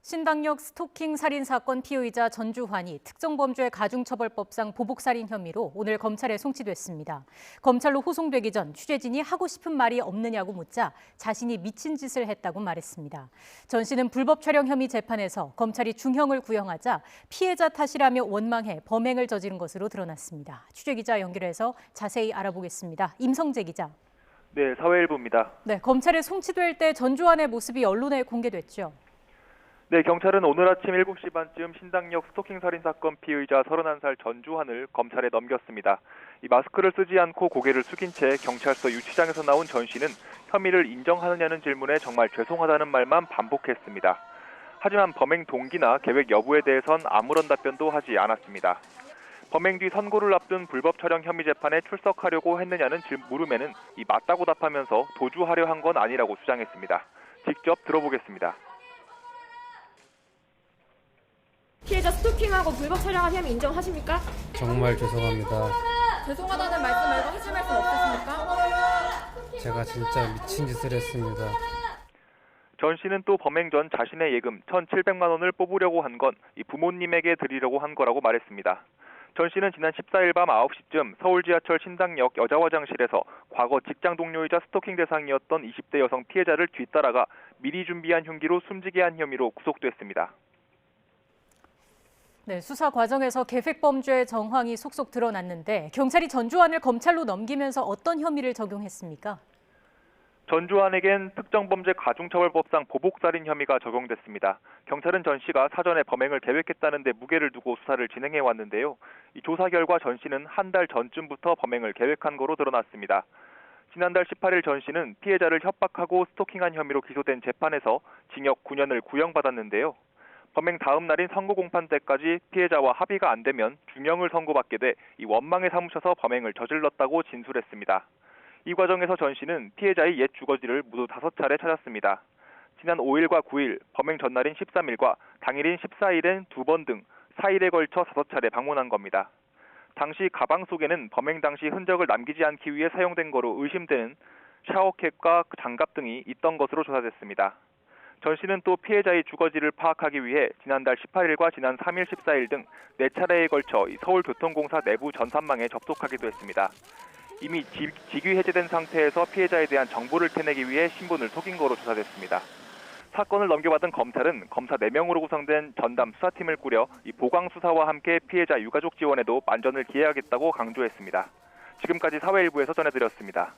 신당역 스토킹 살인 사건 피의자 전주환이 특정범죄 가중처벌법상 보복살인 혐의로 오늘 검찰에 송치됐습니다. 검찰로 호송되기 전 취재진이 하고 싶은 말이 없느냐고 묻자 자신이 미친 짓을 했다고 말했습니다. 전 씨는 불법 촬영 혐의 재판에서 검찰이 중형을 구형하자 피해자 탓이라며 원망해 범행을 저지른 것으로 드러났습니다. 취재기자 연결해서 자세히 알아보겠습니다. 임성재 기자. 네, 사회일보입니다. 네, 검찰에 송치될 때 전주환의 모습이 언론에 공개됐죠. 네, 경찰은 오늘 아침 7시 반쯤 신당역 스토킹 살인 사건 피의자 31살 전주환을 검찰에 넘겼습니다. 이 마스크를 쓰지 않고 고개를 숙인 채 경찰서 유치장에서 나온 전 씨는 혐의를 인정하느냐는 질문에 정말 죄송하다는 말만 반복했습니다. 하지만 범행 동기나 계획 여부에 대해선 아무런 답변도 하지 않았습니다. 범행 뒤 선고를 앞둔 불법 촬영 혐의 재판에 출석하려고 했느냐는 물음에는 맞다고 답하면서 도주하려 한 건 아니라고 주장했습니다. 직접 들어보겠습니다. 피해자 스토킹하고 불법 촬영한 혐의 인정하십니까? 정말 죄송합니다. 죄송하다는 말씀 말고 하실 말씀 없으십니까? 제가 진짜 미친 짓을 했습니다. 전 씨는 또 범행 전 자신의 예금 1,700만 원을 뽑으려고 한 건 부모님에게 드리려고 한 거라고 말했습니다. 전 씨는 지난 14일 밤 9시쯤 서울 지하철 신당역 여자화장실에서 과거 직장 동료이자 스토킹 대상이었던 20대 여성 피해자를 뒤따라가 미리 준비한 흉기로 숨지게 한 혐의로 구속됐습니다. 네, 수사 과정에서 계획범죄 정황이 속속 드러났는데 경찰이 전주환을 검찰로 넘기면서 어떤 혐의를 적용했습니까? 전주환에겐 특정범죄 가중처벌법상 보복살인 혐의가 적용됐습니다. 경찰은 전 씨가 사전에 범행을 계획했다는 데 무게를 두고 수사를 진행해 왔는데요. 이 조사 결과 전 씨는 한 달 전쯤부터 범행을 계획한 거로 드러났습니다. 지난달 18일 전 씨는 피해자를 협박하고 스토킹한 혐의로 기소된 재판에서 징역 9년을 구형받았는데요. 범행 다음 날인 선고 공판 때까지 피해자와 합의가 안 되면 중형을 선고받게 돼 원망에 사무쳐서 범행을 저질렀다고 진술했습니다. 이 과정에서 전 씨는 피해자의 옛 주거지를 모두 5차례 찾았습니다. 지난 5일과 9일, 범행 전날인 13일과 당일인 14일엔 2번 등 4일에 걸쳐 5차례 방문한 겁니다. 당시 가방 속에는 범행 당시 흔적을 남기지 않기 위해 사용된 거로 의심되는 샤워캡과 장갑 등이 있던 것으로 조사됐습니다. 전 씨는 또 피해자의 주거지를 파악하기 위해 지난달 18일과 지난 3일, 14일 등 4차례에 걸쳐 서울교통공사 내부 전산망에 접속하기도 했습니다. 이미 직위 해제된 상태에서 피해자에 대한 정보를 캐내기 위해 신분을 속인 거로 조사됐습니다. 사건을 넘겨받은 검찰은 검사 4명으로 구성된 전담 수사팀을 꾸려 보강 수사와 함께 피해자 유가족 지원에도 만전을 기해야겠다고 강조했습니다. 지금까지 사회일부에서 전해드렸습니다.